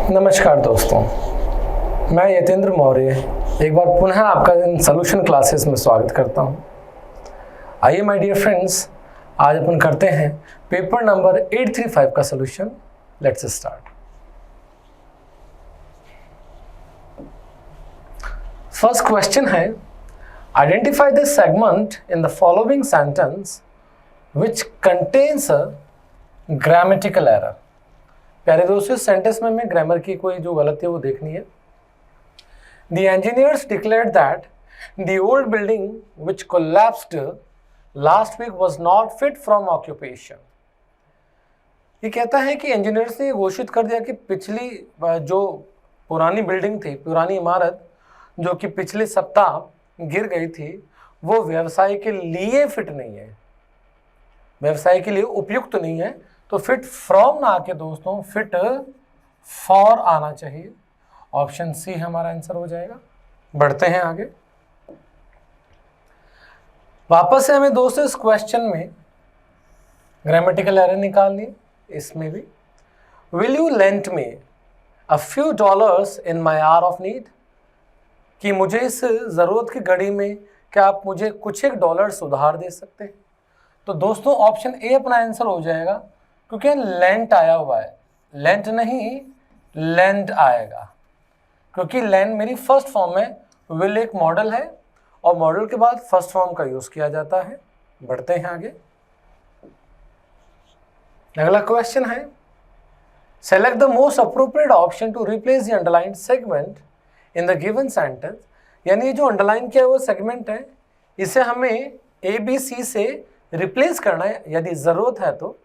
नमस्कार दोस्तों, मैं यतेंद्र मौर्य एक बार पुनः आपका इन सॉल्यूशन क्लासेस में स्वागत करता हूं। आइए माय डियर फ्रेंड्स, आज अपन करते हैं पेपर नंबर 835 का solution. Let's start. First question है, identify the segment in the following sentence which contains a grammatical error. प्यारे दोस्तों, इस सेंटेंस में हमें ग्रामर की कोई जो गलती है वो देखनी है। The engineers declared that the old building which collapsed last week was not fit from occupation. ये कहता है कि इंजीनियर्स ने घोषित कर दिया कि पिछली जो पुरानी बिल्डिंग थी, पुरानी इमारत जो कि पिछले सप्ताह गिर गई थी, वो व्यवसाय के लिए फिट नहीं है, व्यवसाय के लिए उपयुक्त नहीं है। तो फिट फ्रॉम ना आके दोस्तों फिट फॉर आना चाहिए। ऑप्शन सी हमारा आंसर हो जाएगा। बढ़ते हैं आगे। वापस से हमें दोस्तों इस क्वेश्चन में ग्रामेटिकल एरर निकालनी। इसमें भी will you lent me a few dollars in my hour of need, कि मुझे इस ज़रूरत की घड़ी में क्या आप मुझे कुछ एक डॉलर्स उधार दे सकते हैं। तो दोस्तों ऑप्शन ए अपना आंसर हो जाएगा, क्योंकि लेंट आया हुआ है, लेंट नहीं लेंड आएगा, क्योंकि लेंड मेरी फर्स्ट फॉर्म है, विल एक मॉडल है और मॉडल के बाद फर्स्ट फॉर्म का यूज किया जाता है। बढ़ते हैं आगे। अगला क्वेश्चन है, select the most appropriate option to replace the underlined segment in the given sentence. यानी जो अंडरलाइन किया हुआ सेगमेंट है, इसे हमें ए बी सी से रिप्लेस करना है यदि जरूरत है तो,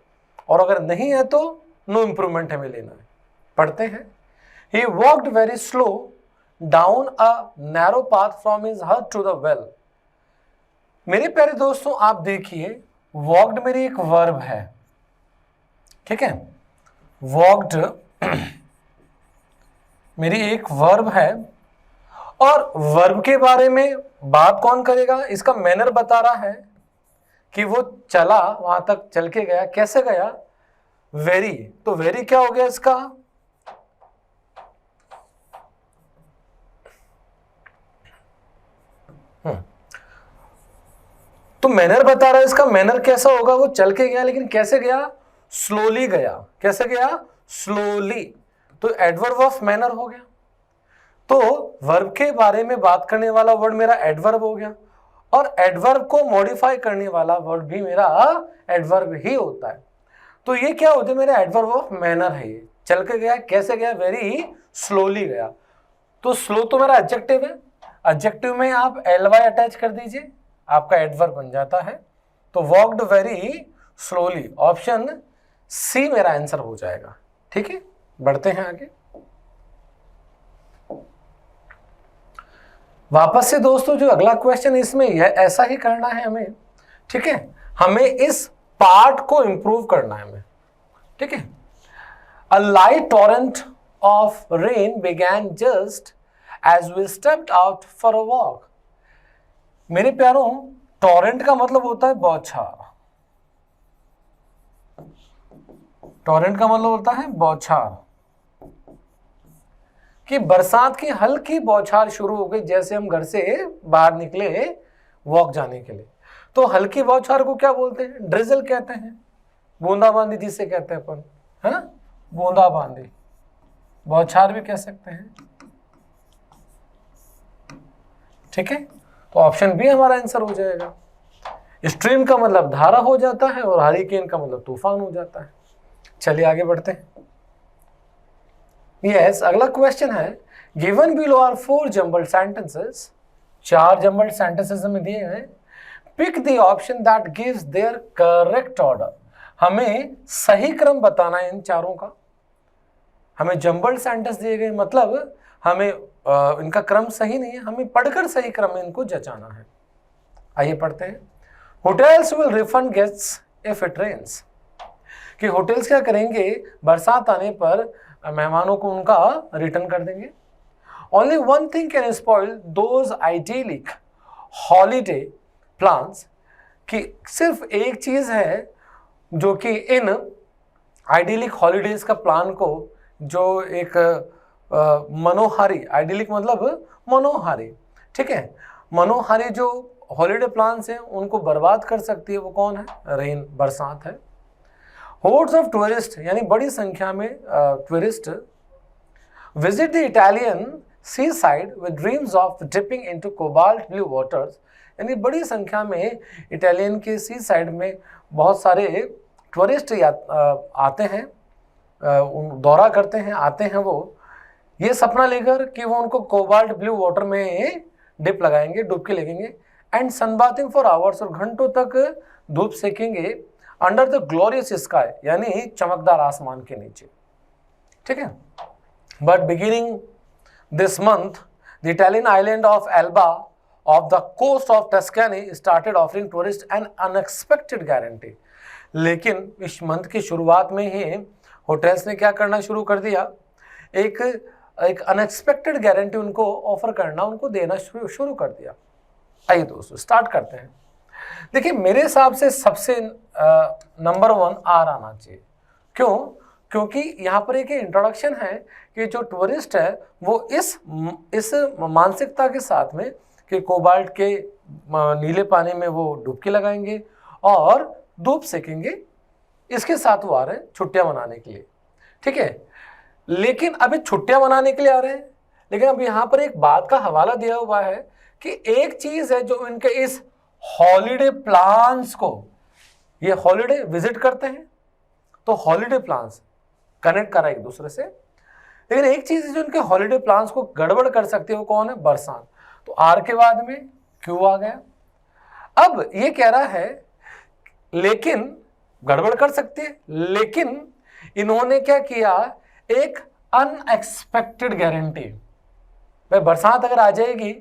और अगर नहीं है तो नो इम्प्रूवमेंट हमें लेना है। पढ़ते हैं। He walked very slow down a narrow path from his hut to the well. मेरे प्यारे दोस्तों, आप देखिए, walked मेरी एक वर्ब है, ठीक है। walked मेरी एक वर्ब है, और वर्ब के बारे में बात कौन करेगा? इसका मैनर बता रहा है कि वो चला, वहां तक चल के गया। कैसे गया? वेरी, तो वेरी क्या हो गया इसका? तो मैनर बता रहा है, इसका मैनर कैसा होगा? वो चल के गया, लेकिन कैसे गया? स्लोली गया। कैसे गया? स्लोली। तो एडवर्ब ऑफ मैनर हो गया। तो वर्ब के बारे में बात करने वाला वर्ड मेरा एडवर्ब हो गया, और एडवर्ब को मॉडिफाई करने वाला वर्ड भी मेरा एडवर्ब ही होता है। तो ये क्या होता है? मेरा एडवर्ब ऑफ मैनर है। ये चल के गया, कैसे गया? वेरी स्लोली गया। तो स्लो तो मेरा एडजेक्टिव है, एडजेक्टिव में आप ly अटैच कर दीजिए, आपका एडवर्ब बन जाता है। तो walked very slowly, option C मेरा आंसर हो जाएगा। ठीक है, बढ़ते हैं आगे। वापस से दोस्तों जो अगला क्वेश्चन, इसमें यह ऐसा ही करना है हमें, ठीक है। हमें इस पार्ट को इंप्रूव करना है हमें, ठीक है। A light torrent of rain began just as we stepped out for a walk. मेरे प्यारों, टॉरेंट का मतलब होता है बौछार। टॉरेंट का मतलब होता है बौछार, कि बरसात की हल्की बौछार शुरू हो गई जैसे हम घर से बाहर निकले वॉक जाने के लिए। तो हल्की बौछार को क्या बोलते हैं? ड्रिजल कहते हैं, बूंदाबांदी जिसे कहते हैं अपन, है ना, बूंदाबांदी। बौछार भी कह सकते हैं, ठीक है। तो ऑप्शन बी हमारा आंसर हो जाएगा। स्ट्रीम का मतलब धारा हो जाता है, और हरिकेन का मतलब तूफान हो जाता है। चलिए आगे बढ़ते हैं। यस, अगला क्वेश्चन है, given below are 4 jumbled sentences. 4 jumbled sentences हमें दिए हैं। Pick the option that gives their correct order. हमें सही क्रम बताना है इन चारों का। हमें जम्बल्ड सेंटेंस दिए गए, मतलब हमें इनका क्रम सही नहीं है, हमें पढ़कर सही क्रम में इनको जचाना है। आइए पढ़ते हैं। Hotels will refund guests if it rains, कि होटल्स क्या करेंगे? बरसात आने पर मेहमानों को उनका रिटर्न कर देंगे। Only one thing can spoil those idyllic holiday plans, कि सिर्फ एक चीज है जो कि इन आइडियलिक हॉलीडेज का प्लान को जो एक मनोहारी, आइडियलिक मतलब मनोहारी, ठीक है, मनोहारी जो हॉलीडे प्लान्स हैं उनको बर्बाद कर सकती है, वो कौन है? रेन, बरसात है। होर्ड्स ऑफ टूरिस्ट यानी बड़ी संख्या में tourist visit the Italian seaside with dreams of dipping into cobalt blue waters, यानी बड़ी संख्या में इटालियन के सी साइड में बहुत सारे टूरिस्ट आते हैं, दौरा करते हैं, आते हैं वो ये सपना लेकर कि वो उनको कोबाल्ट ब्लू वाटर में डिप लगाएंगे, डुबकी लगेंगे, एंड सनबाथिंग फॉर आवर्स, और घंटों तक धूप सेकेंगे अंडर द ग्लोरियस स्काई, यानी चमकदार आसमान के नीचे, ठीक है। But beginning this month the Italian island of Elba off the coast of Tuscany started offering tourist an unexpected guarantee, लेकिन इस मंथ की शुरुआत में ही होटल्स ने क्या करना शुरू कर दिया, एक अनएक्सपेक्टेड गारंटी उनको ऑफर करना, उनको देना शुरू कर दिया। आइए दोस्तों स्टार्ट करते हैं। देखिए मेरे हिसाब से सबसे नंबर 1 आर आना चाहिए। क्यों? क्योंकि यहाँ पर एक इंट्रोडक्शन है कि जो टूरिस्ट है वो इस मानसिकता के साथ में कि कोबाल्ट के नीले पानी में वो डुबकी लगाएंगे और धूप सेकेंगे, इसके साथ वो आ रहे हैं छुट्टियां मनाने के लिए, ठीक है। लेकिन अभी छुट्टियां मनाने के लिए आ रहे हैं, लेकिन अब यहाँ पर एक बात का हवाला दिया हुआ है कि एक चीज है जो इनके इस हॉलीडे प्लान्स को, ये हॉलीडे विजिट करते हैं तो हॉलीडे प्लान्स कनेक्ट करा एक दूसरे से, लेकिन एक चीज है जो इनके हॉलीडे प्लान्स को गड़बड़ कर सकती है, वो कौन है? बरसात। तो आर के बाद में क्यों आ गया? अब ये कह रहा है लेकिन गड़बड़ कर सकती है, लेकिन इन्होंने क्या किया, एक अनएक्सपेक्टेड गारंटी। भाई बरसात अगर आ जाएगी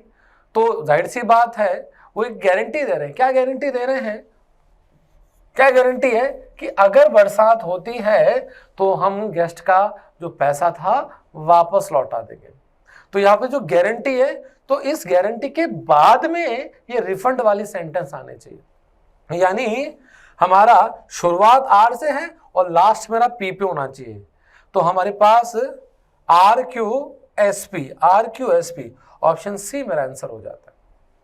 तो जाहिर सी बात है वो एक गारंटी दे रहे हैं। क्या गारंटी दे रहे हैं? क्या गारंटी है कि अगर बरसात होती है तो हम गेस्ट का जो पैसा था वापस लौटा देंगे। तो यहाँ पे जो गारंटी है, तो इस गारंटी के बाद में ये रिफंड वाली सेंटेंस आने चाहिए, यानी हमारा शुरुआत आर से है और लास्ट मेरा पी पे होना चाहिए। तो हमारे पास R Q S P, option C मेरा आंसर हो जाता है।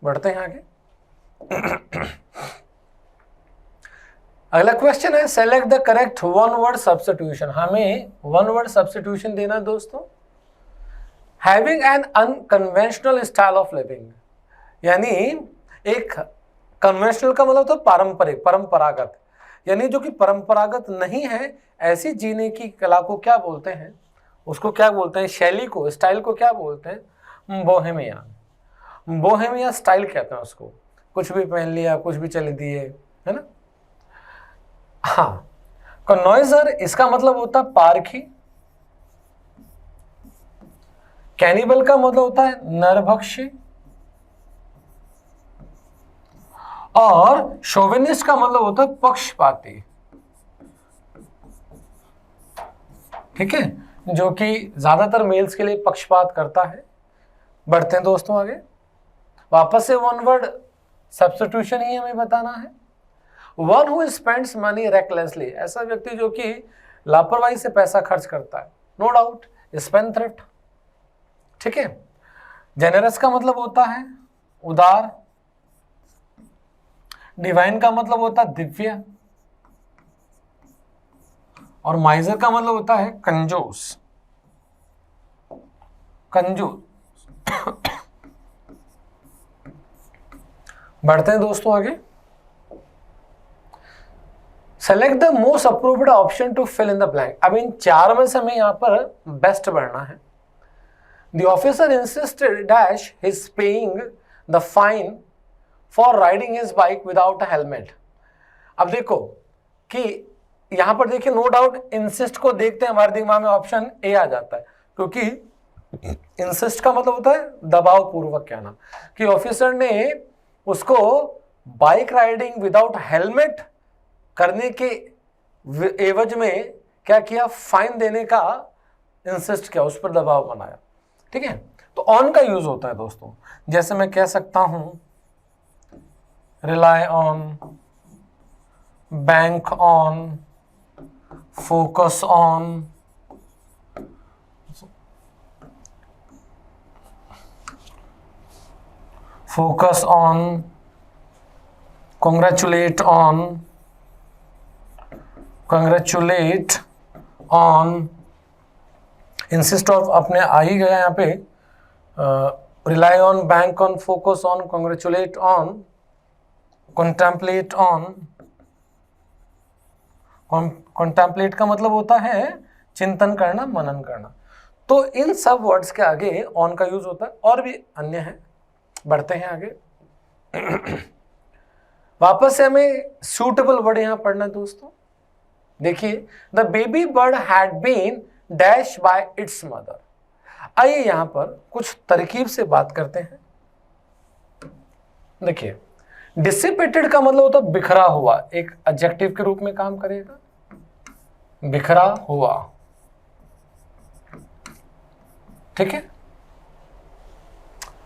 बढ़ते हैं आगे। अगला क्वेश्चन है select the correct one word substitution. हमें वन वर्ड सब्स्टिट्यूशन देना दोस्तों। Having an unconventional style of living, यानी एक कन्वेंशनल का मतलब तो पारंपरिक, परंपरागत, यानी जो कि परंपरागत नहीं है, ऐसी जीने की कला को क्या बोलते हैं? उसको क्या बोलते हैं? शैली को, स्टाइल को क्या बोलते हैं? बोहेमिया स्टाइल कहते हैं उसको। कुछ भी पहन लिया, कुछ भी चल दिए, है ना। हाँ, कनॉइजर इसका मतलब होता है पारखी। कैनिबल का मतलब होता है नरभक्षी, और शोविनिस्ट का मतलब होता है पक्षपाती, ठीक है, जो कि ज्यादातर मेल्स के लिए पक्षपात करता है। बढ़ते हैं दोस्तों आगे। वापस से वन वर्ड सब्स्टिट्यूशन ही हमें बताना है। One who spends money recklessly, ऐसा व्यक्ति जो कि लापरवाही से पैसा खर्च करता है। नो डाउट स्पेंडथ्रिफ्ट, ठीक है। जेनरस का मतलब होता है उदार। डिवाइन का मतलब होता है दिव्य, और माइजर का मतलब होता है कंजूस। बढ़ते हैं दोस्तों आगे। Select the most appropriate option to fill in the blank. अब इन चार में से हमें यहां पर बेस्ट बढ़ना है। The officer insisted dash his paying the fine for riding his bike without a helmet. अब देखो कि यहां पर देखिए, नो डाउट इंसिस्ट को देखते हैं हमारे दिमाग में ऑप्शन ए आ जाता है, क्योंकि इंसिस्ट का मतलब होता है दबाव पूर्वक कहना, कि ऑफिसर ने उसको बाइक राइडिंग विदाउट हेलमेट करने के एवज में क्या किया, फाइन देने का इंसिस्ट किया, उस पर दबाव बनाया, ठीक है। तो ऑन का यूज होता है दोस्तों, जैसे मैं कह सकता हूं rely on, bank on, focus on, focus on, congratulate on, insist of अपने आ ही गया यहाँ पे, rely on, bank on, focus on, congratulate on, contemplate on. contemplate का मतलब होता है चिंतन करना, मनन करना। तो इन सब वर्ड्स के आगे on का यूज होता है, और भी अन्य है। बढ़ते हैं आगे। वापस से हमें सूटेबल वर्ड यहां पढ़ना है दोस्तों। देखिए, the baby bird had been dash by its mother. आइए यहां पर कुछ तरकीब से बात करते हैं। देखिए, डिसिपेटेड का मतलब होता है बिखरा हुआ, एक एडजेक्टिव के रूप में काम करेगा, बिखरा हुआ। ठीक है।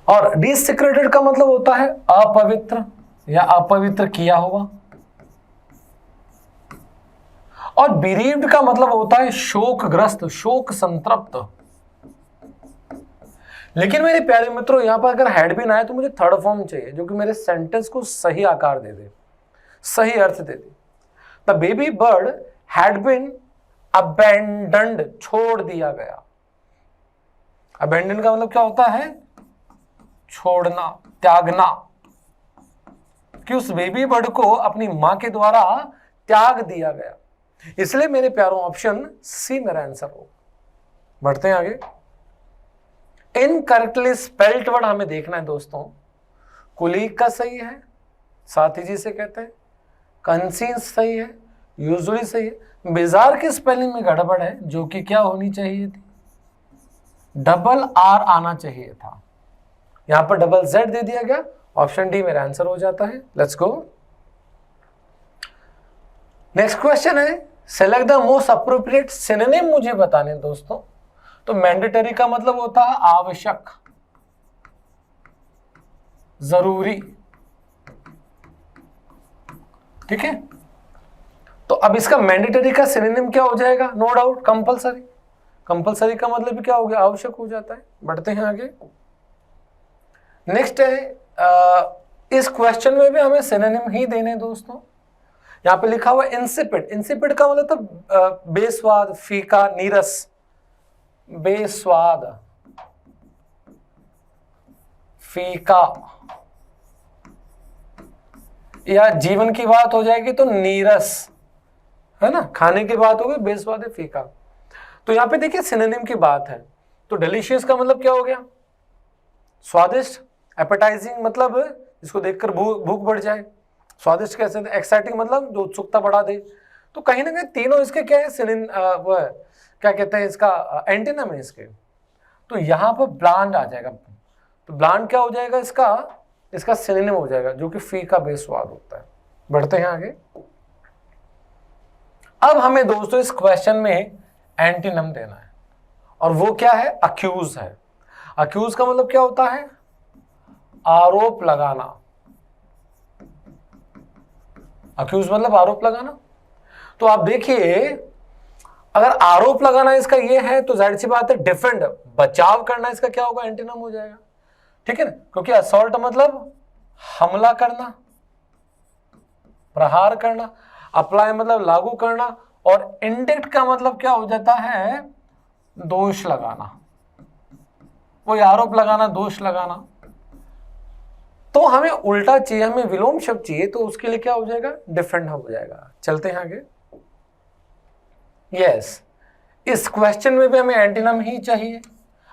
और डिसेक्रेटेड का मतलब होता है अपवित्र या अपवित्र किया हुआ। और बीरीव्ड का मतलब होता है शोकग्रस्त, शोक संतप्त। लेकिन मेरे प्यारे मित्रों, यहां पर अगर हैड बीन आए तो मुझे थर्ड फॉर्म चाहिए जो कि मेरे सेंटेंस को सही आकार दे दे, सही अर्थ दे दे। The baby bird had been abandoned, छोड़ दिया गया। अबैंडन का मतलब क्या होता है? छोड़ना, त्यागना। कि उस बेबी बर्ड को अपनी मां के द्वारा त्याग दिया गया। इसलिए मेरे प्यारों ऑप्शन सी मेरा आंसर हो। बढ़ते हैं आगे। इनकरेक्टली स्पेल्ड वर्ड हमें देखना है दोस्तों। कुलीग का सही है, साथी जी से कहते हैं। कंसीन्स सही है, यूजुअली सही है। बिजार की स्पेलिंग में गड़बड़ है, जो कि क्या होनी चाहिए थी? डबल आर आना चाहिए था, यहां पर डबल जेड दे दिया गया। ऑप्शन डी मेरा आंसर हो जाता है। Let's go. नेक्स्ट क्वेश्चन है, select the most appropriate synonym मुझे बताने दोस्तों। तो मैंडेटरी का मतलब होता है आवश्यक, जरूरी। ठीक है। तो अब इसका मैंडेटरी का सिनोनिम क्या हो जाएगा? No doubt compulsory. कंपलसरी का मतलब भी क्या हो गया? आवश्यक हो जाता है। बढ़ते हैं आगे। नेक्स्ट है, इस क्वेश्चन में भी हमें सिनोनिम ही देने दोस्तों। यहां पे लिखा हुआ इंसिपिड। इंसिपिड का मतलब तो बेस्वाद, फीका, नीरस। बेस्वाद, फीका, या जीवन की बात हो जाएगी तो नीरस, है ना। खाने की बात होगी, बेस्वाद है, फीका। तो यहां पे देखिए सिनोनिम की बात है। तो डिलीशियस का मतलब क्या हो गया? स्वादिष्ट। एपेटाइजिंग मतलब जिसको देखकर भूख बढ़ जाए। स्वादिष्ट कैसे? एक्साइटिंग मतलब जो उत्सुकता बढ़ा दे। तो कहीं ना कहीं तीनों इसके क्या है? वो है, क्या कहते हैं इसका? एंटीनम है इसके। तो यहां पर ब्लांड आ जाएगा। तो ब्लांड क्या हो जाएगा? इसका सिनोनिम हो जाएगा, जो कि फीका बेस्वाद होता है। बढ़ते हैं आगे। अब हमें दोस्तों इस क्वेश्चन में एंटीनम देना है, और वो क्या है? अक्यूज है। अक्यूज का मतलब क्या होता है? आरोप लगाना। अक्यूज मतलब आरोप लगाना। तो आप देखिए, अगर आरोप लगाना इसका ये है तो जाहिर सी बात है डिफेंड, बचाव करना इसका क्या होगा? एंटीनम हो जाएगा। ठीक है ना, क्योंकि असॉल्ट मतलब हमला करना, प्रहार करना। अप्लाई मतलब लागू करना। और इंडिक्ट का मतलब क्या हो जाता है? दोष लगाना, कोई आरोप लगाना, दोष लगाना। तो हमें उल्टा चाहिए, हमें विलोम शब्द चाहिए, तो उसके लिए क्या हो जाएगा? डिफेंड हो जाएगा। चलते हैं आगे। यस, इस क्वेश्चन में भी हमें एंटीनम ही चाहिए,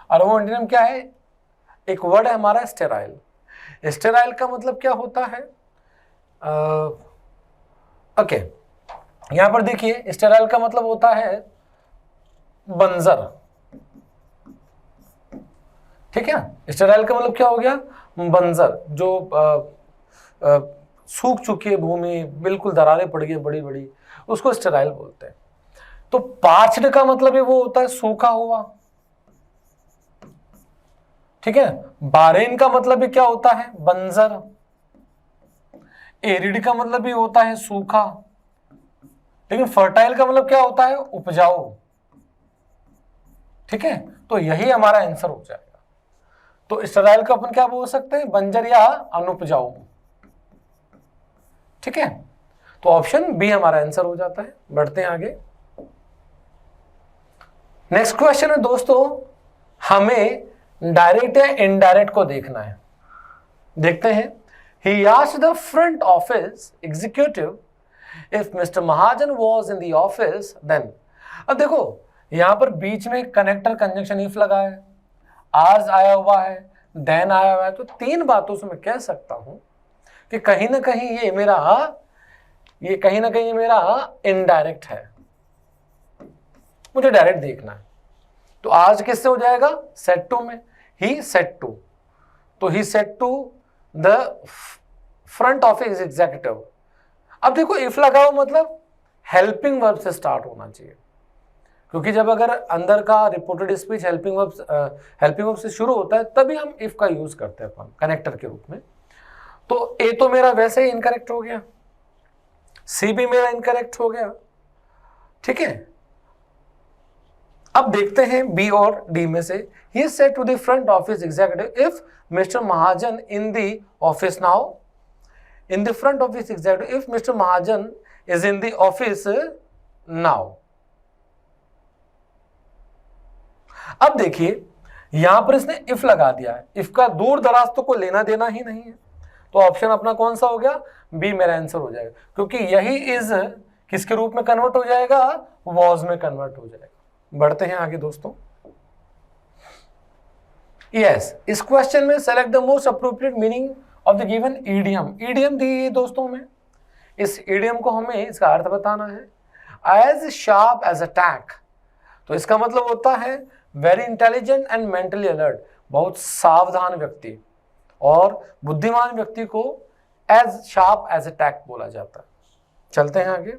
और वो एंटीनम क्या है? एक वर्ड है हमारा स्टेराइल। स्टेराइल का मतलब क्या होता है? ओके, यहां पर देखिए, स्टेराइल का मतलब होता है बंजर। ठीक है ना। स्टेराइल का मतलब क्या हो गया? बंजर, जो सूख चुकी है भूमि, बिल्कुल दरारें पड़ गई बड़ी बड़ी, उसको स्टेराइल बोलते हैं। तो पार्च्ड का मतलब है वो होता है सूखा हुआ। ठीक है। बारेन का मतलब भी क्या होता है? बंजर। एरिड का मतलब भी होता है सूखा। लेकिन फर्टाइल का मतलब क्या होता है? उपजाऊ। ठीक है, तो यही हमारा आंसर हो जाएगा। तो स्टेराइल को अपन क्या बोल सकते हैं, बंजर या अनुपजाऊ। ठीक है, तो ऑप्शन बी हमारा आंसर हो जाता है। बढ़ते हैं आगे। नेक्स्ट क्वेश्चन है दोस्तों, हमें डायरेक्ट या इनडायरेक्ट को देखना है। देखते हैं। He asked the front office executive if Mr. Mahajan was in the office then। अब देखो यहां पर बीच में कनेक्टर कंजंक्शन इफ लगा है, आज आया हुआ है, देन आया हुआ है, तो तीन बातों से मैं कह सकता हूं कि कहीं ना कहीं ये मेरा इनडायरेक्ट है। मुझे डायरेक्ट देखना है, तो आज किससे हो जाएगा, सेट टू में। ही सेट टू, तो he said to the front office executive. अब देखो इफ लगा हो मतलब हेल्पिंग वर्ब से स्टार्ट होना चाहिए, क्योंकि जब अगर अंदर का रिपोर्टेड स्पीच हेल्पिंग वर्ब से शुरू होता है तभी हम इफ का यूज करते हैं अपन कनेक्टर के रूप में। तो ए तो मेरा वैसे ही इनकरेक्ट हो गया, सी भी मेरा इनकरेक्ट हो गया। ठीक है, अब देखते हैं बी और डी में से। He said to the front office executive if Mister Mahajan in the office now, in the front office executive if Mister Mahajan is in the office now. अब देखिए यहां पर इसने इफ लगा दिया है, इफ का दूर दराज तो कोई लेना देना ही नहीं है, तो ऑप्शन अपना कौन सा हो गया, बी मेरा आंसर हो जाएगा, क्योंकि यही इज किसके रूप में कन्वर्ट हो जाएगा, वॉज में कन्वर्ट हो जाएगा। बढ़ते हैं आगे दोस्तों। यस, इस क्वेश्चन में select the most appropriate meaning of the given idiom. Idiom दी है दोस्तों में, इस ईडियम को हमें इसका अर्थ बताना है। एज शार्प एज अ टैक, तो इसका मतलब होता है very intelligent and mentally alert, बहुत सावधान व्यक्ति और बुद्धिमान व्यक्ति को एज शार्प एज अ टैक बोला जाता है। चलते हैं आगे।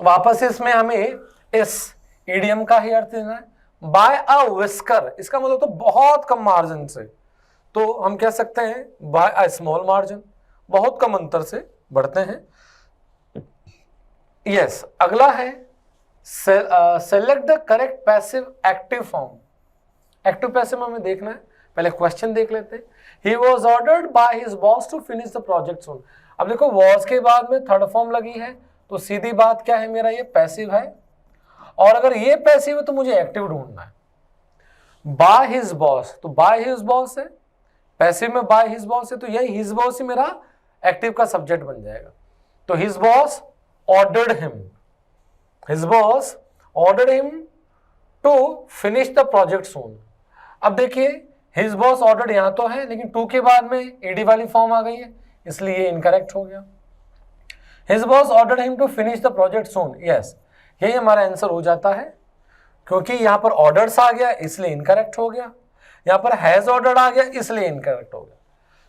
वापस इसमें हमें इस ईडियम का ही अर्थ देना है। बाय अ विस्कर, इसका मतलब तो बहुत कम मार्जिन से, तो हम कह सकते हैं बाय अ स्मॉल मार्जिन, बहुत कम अंतर से। बढ़ते हैं। यस, अगला है select the correct passive active form. Active passive में हमें देखना है, पहले क्वेश्चन देख लेते हैं। He was ordered by his boss to finish the project soon. अब देखो वॉज के बाद में थर्ड फॉर्म लगी है, तो सीधी बात क्या है, मेरा ये पैसिव है, और अगर ये पैसिव है तो मुझे एक्टिव ढूंढना है। बाय हिज बॉस, तो बाय हिज बॉस है, पैसिव में बाय हिज बॉस है, तो यही हिज बॉस ही मेरा एक्टिव का सब्जेक्ट बन जाएगा। तो his boss ordered him, his boss ordered him to finish the project soon. अब देखिए हिज बॉस ऑर्डर्ड यहां तो है, लेकिन टू के बाद में ईडी वाली फॉर्म आ गई है, इसलिए ये इनकरेक्ट हो गया। His boss ordered him to finish the project soon। Yes, यही हमारा आंसर हो जाता है, क्योंकि यहाँ पर ऑर्डर्स आ गया इसलिए इनकरेक्ट हो गया, यहाँ पर हैज ऑर्डर्ड आ गया इसलिए इनकरेक्ट हो गया,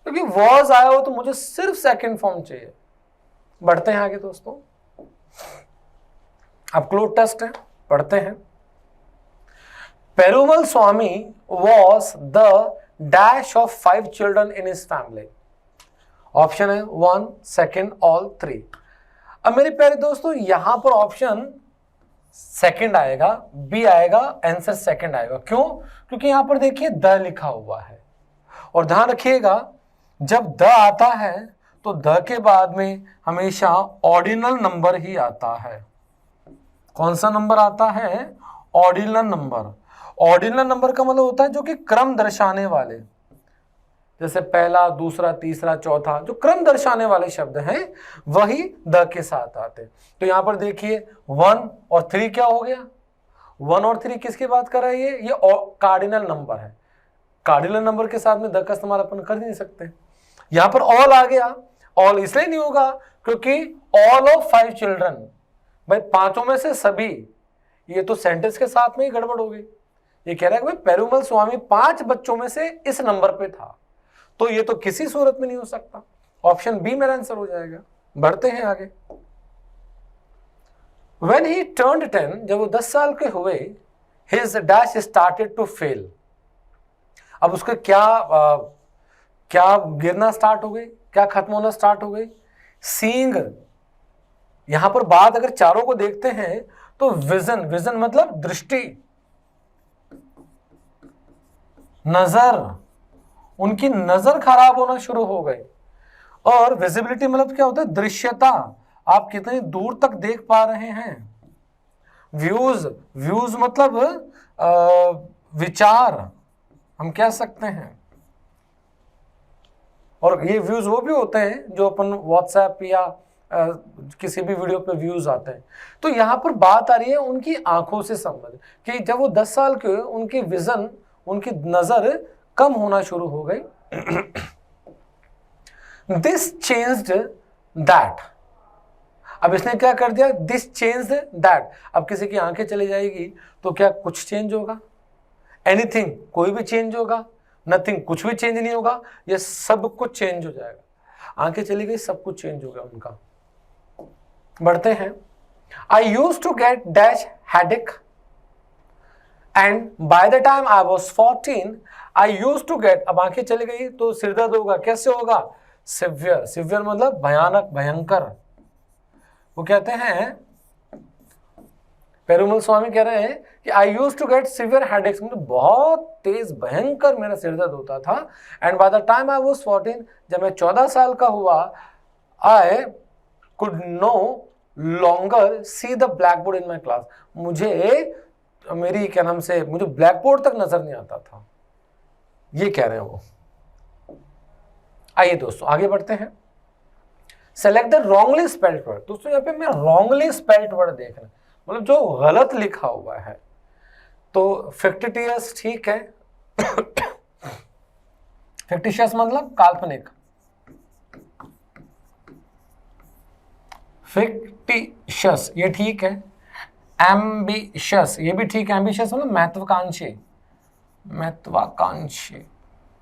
क्योंकि वॉज आया हो तो मुझे सिर्फ सेकंड फॉर्म चाहिए। बढ़ते हैं आगे दोस्तों। अब क्लोज टेस्ट है, पढ़ते हैं। Perumal Swamy was the dash of 5 children in his family. Option है 1, 2, ऑल 3। अब मेरे प्यारे दोस्तों यहां पर ऑप्शन सेकंड आएगा, बी आएगा, आंसर सेकंड आएगा। क्यों? क्योंकि यहां पर देखिए द लिखा हुआ है, और ध्यान रखिएगा जब द आता है तो द के बाद में हमेशा ऑर्डिनल नंबर ही आता है। कौन सा नंबर आता है? Ordinal number. ऑर्डिनल नंबर का मतलब होता है जो कि क्रम दर्शाने वाले, जैसे पहला, दूसरा, तीसरा, चौथा, जो क्रम दर्शाने वाले शब्द हैं वही द के साथ आते हैं। तो यहां पर देखिए 1 और 3 क्या हो गया? 1 और 3 किसकी बात कर रहा है? ये कार्डिनल नंबर है। कार्डिनल नंबर के साथ में द का इस्तेमाल अपन कर नहीं सकते। यहां पर ऑल आ गया, ऑल इसलिए नहीं होगा क्योंकि ऑल ऑफ 5 चिल्ड्रन, भाई पांचों में से सभी, ये तो सेंटेंस के साथ में ही गड़बड़ हो गई। ये कह रहा है कि भाई पेरुमल स्वामी 5 बच्चों में से इस नंबर पे था, तो ये तो किसी सूरत में नहीं हो सकता। ऑप्शन बी मेरा आंसर हो जाएगा। बढ़ते हैं आगे। When he turned 10, जब वो 10 साल के हुए, his dash started to fail। अब उसके क्या गिरना स्टार्ट हो गई, क्या खत्म होना स्टार्ट हो गई? सीइंग। यहां पर बात अगर चारों को देखते हैं तो विजन, विजन मतलब दृष्टि, नजर, उनकी नजर खराब होना शुरू हो गई। और विजिबिलिटी मतलब क्या होता है? दृश्यता, आप कितनी दूर तक देख पा रहे हैं। व्यूज, व्यूज मतलब विचार हम कह सकते हैं। और ये व्यूज वो भी होते हैं जो अपन व्हाट्सएप या किसी भी वीडियो पे व्यूज आते हैं। तो यहाँ पर बात आ रही है उनकी आंखों से संबंध, कि जब वो 10 साल के, उनकी विजन, उनकी नजर कम होना शुरू हो गई। दिस चेंज्ड दैट, अब इसने क्या कर दिया? दिस चेंज्ड दैट, अब किसी की आंखें चली जाएगी तो क्या कुछ चेंज होगा? एनीथिंग, कोई भी चेंज होगा? नथिंग, कुछ भी चेंज नहीं होगा, ये सब कुछ चेंज हो जाएगा। आंखें चली गई, सब कुछ चेंज हो गया उनका। बढ़ते हैं। I used to get dash headache and by the time I was 14 I used to get, अब आंखें चली गई तो सिर दर्द होगा। कैसे होगा? सिवियर, सिवियर मतलब भयानक, भयंकर। वो कहते हैं, पेरुमल स्वामी कह रहे हैं कि I use to get severe headaches, मतलब बहुत तेज भयंकर मेरा सिर दर्द होता था। And by the time I was 14, जब मैं 14 साल का हुआ, I could no longer see the blackboard in my class, मुझे मेरी क्या नाम से, मुझे ब्लैक बोर्ड तक नजर नहीं आता था। ये कह रहे हैं वो। आइए दोस्तों आगे बढ़ते हैं। Select the wrongly spelled word. दोस्तों यहाँ पे मैं रॉन्गली स्पेल्ड वर्ड देख रहा हूं, मतलब जो गलत लिखा हुआ है। तो फिक्टिशियस, ठीक है। फिक्टिशियस मतलब काल्पनिक, फिक्टिशियस ये ठीक है। एम्बिशियस ये भी ठीक है, एम्बिशियस मतलब महत्वाकांक्षी, महत्वाकांक्षी,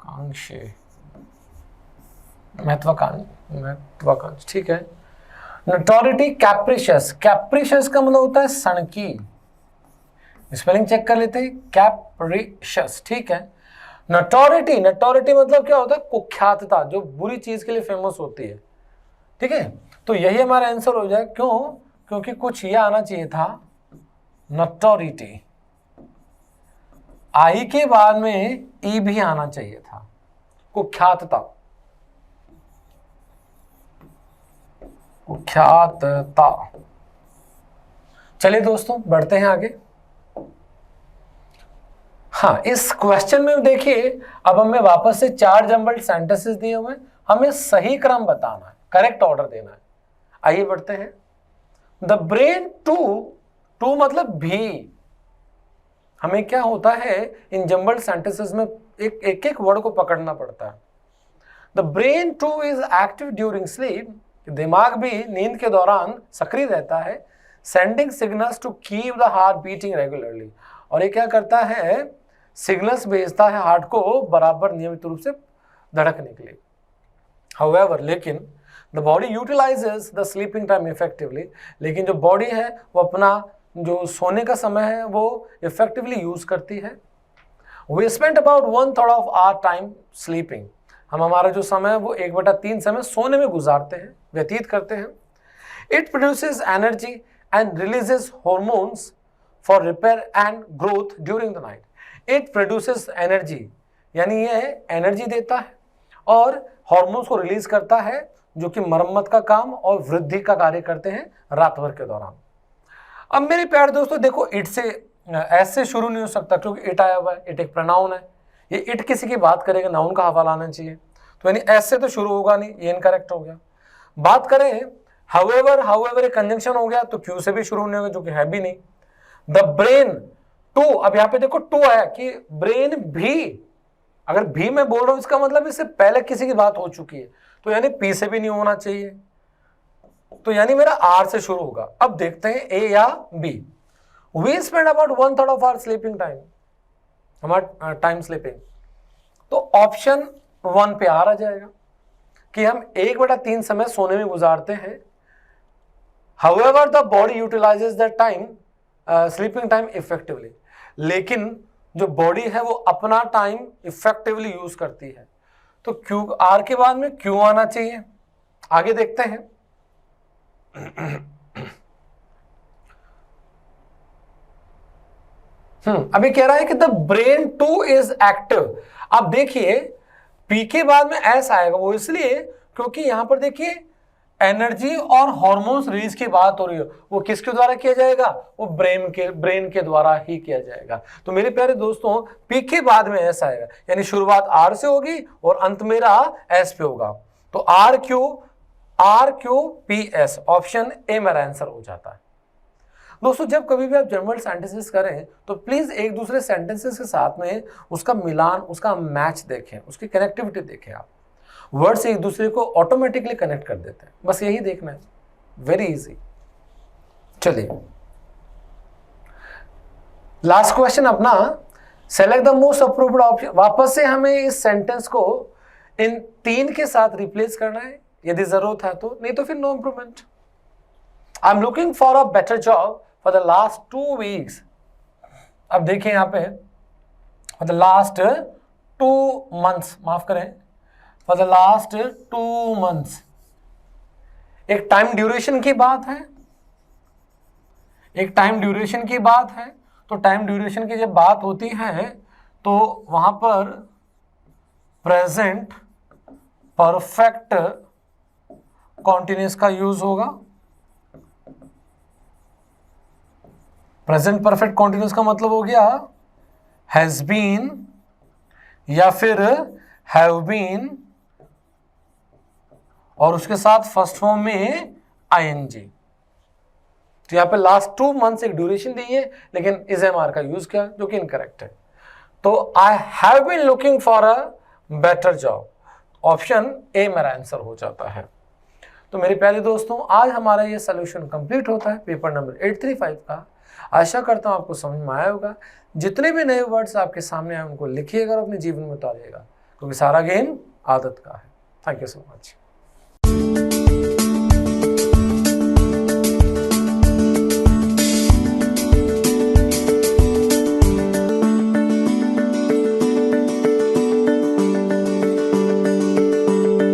कांक्षी, महत्वाकांक्षी, ठीक है। नोटोरिटी कैप्रिशियस, कैप्रिशियस का मतलब होता है सनकी, स्पेलिंग चेक कर लेते हैं, कैप्रिशियस, ठीक है। नोटोरिटी, नोटोरिटी मतलब क्या होता है? कुख्यातता, जो बुरी चीज के लिए फेमस होती है, ठीक है। तो यही हमारा आंसर हो जाए। क्यों? क्योंकि कुछ ये आना चाहिए था, नोटोरिटी, आई के बाद में ई भी आना चाहिए था, कुख्यातता, कुख्यातता। चलिए दोस्तों बढ़ते हैं आगे। हाँ, इस क्वेश्चन में देखिए, अब हमें वापस से 4 जम्बल्ड सेंटेंसेस दिए हुए हैं, हमें सही क्रम बताना है, करेक्ट ऑर्डर देना है। आइए बढ़ते हैं। द ब्रेन टू, टू मतलब भी, हमें क्या होता है इन जम्बल्ड सेंटेंसेस में एक एक वर्ड को पकड़ना पड़ता है। The brain too is active during sleep, दिमाग भी नींद के दौरान सक्रिय रहता है। Sending signals to keep the heart beating regularly, और ये क्या करता है? सिग्नल्स भेजता है हार्ट को बराबर नियमित रूप से धड़कने के लिए। However, लेकिन the body utilises the sleeping time effectively, लेकिन जो बॉडी है वो अपना जो सोने का समय है वो इफेक्टिवली यूज करती है। We spend about 1/3 of our time sleeping, हम हमारा जो समय है वो 1/3 समय सोने में गुजारते हैं, व्यतीत करते हैं। It produces energy and releases hormones for repair and growth during the night. It produces energy, यानी ये एनर्जी देता है और हार्मोन्स को रिलीज करता है जो कि मरम्मत का काम और वृद्धि का कार्य करते हैं रात भर के दौरान। अब मेरे प्यारे दोस्तों देखो, इट से ऐसे शुरू नहीं हो सकता क्योंकि इट आया हुआ है, इट एक प्रोनाउन है, ये इट किसी की बात करेगा, नाउन का हवाला आना चाहिए, तो यानी ऐसे तो शुरू होगा नहीं, ये इनकरेक्ट हो गया। बात करें हाउएवर, हाउएवर एक कंजंक्शन हो गया तो क्यू से भी शुरू नहीं होगा जो कि है भी नहीं। द ब्रेन टू, अब यहाँ पे देखो टू आया कि ब्रेन भी, अगर भी मैं बोल रहा हूं इसका मतलब इससे पहले किसी की बात हो चुकी है, तो यानी पी से भी नहीं होना चाहिए, तो यानी मेरा आर से शुरू होगा। अब देखते हैं ए या B. We spend about 1/3 of our sleeping time, हमारा टाइम स्लीपिंग, तो ऑप्शन 1 पे आर आ जाएगा कि हम 1/3 समय सोने में गुजारते हैं। However the body utilises the time sleeping time effectively, लेकिन जो बॉडी है वो अपना टाइम इफेक्टिवली यूज करती है, तो क्यू, आर के बाद में क्यू आना चाहिए। आगे देखते हैं। अभी कह रहा है कि the brain too is active. अब देखिए पी के बाद में एस आएगा, वो इसलिए क्योंकि यहां पर देखिए एनर्जी और हार्मोन्स रिलीज की बात हो रही है, वो किसके द्वारा किया जाएगा, वो ब्रेन के द्वारा ही किया जाएगा। तो मेरे प्यारे दोस्तों पी के बाद में एस आएगा, यानी शुरुआत आर से होगी और अंत मेरा एस पे होगा। तो R Q P S, option A मेरा आंसर हो जाता है। दोस्तों जब कभी भी आप जर्नल सेंटेंसेस करें तो प्लीज एक दूसरे सेंटेंसेस के साथ में उसका मिलान, उसका मैच देखें, उसकी कनेक्टिविटी देखें। आप वर्ड्स एक दूसरे को ऑटोमेटिकली कनेक्ट कर देते हैं, बस यही देखना है, वेरी इजी। चलिए लास्ट क्वेश्चन अपना, select the most approved option. वापस से हमें इस सेंटेंस को इन 3 के साथ रिप्लेस करना है यदि जरूरत है तो, नहीं तो फिर no improvement. I am looking for a better job for the last 2 weeks. अब देखिए यहां पे फॉर द लास्ट 2 मंथ्स, माफ करें, फॉर द लास्ट 2 मंथ्स। एक टाइम ड्यूरेशन की बात है, एक टाइम ड्यूरेशन की बात है। तो टाइम ड्यूरेशन की जब बात होती है तो वहां पर प्रेजेंट परफेक्ट कॉन्टिन्यूस का यूज होगा। प्रेजेंट परफेक्ट कॉन्टिन्यूस का मतलब हो गया हैज बीन या फिर हैव बीन, और उसके साथ फर्स्ट फॉर्म में आईएनजी। तो यहां पे लास्ट 2 मंथ्स एक ड्यूरेशन दी है लेकिन इज एम आर का यूज किया जो कि इनकरेक्ट है। तो I have been looking for a better job, option A मेरा आंसर हो जाता है। तो मेरे प्यारे दोस्तों आज हमारा ये सोल्यूशन कंप्लीट होता है पेपर नंबर 835 का। आशा करता हूं आपको समझ में आया होगा। जितने भी नए वर्ड्स आपके सामने आए उनको लिखिएगा और अपने जीवन में उतारिएगा, क्योंकि सारा गेम आदत का है। Thank you so much.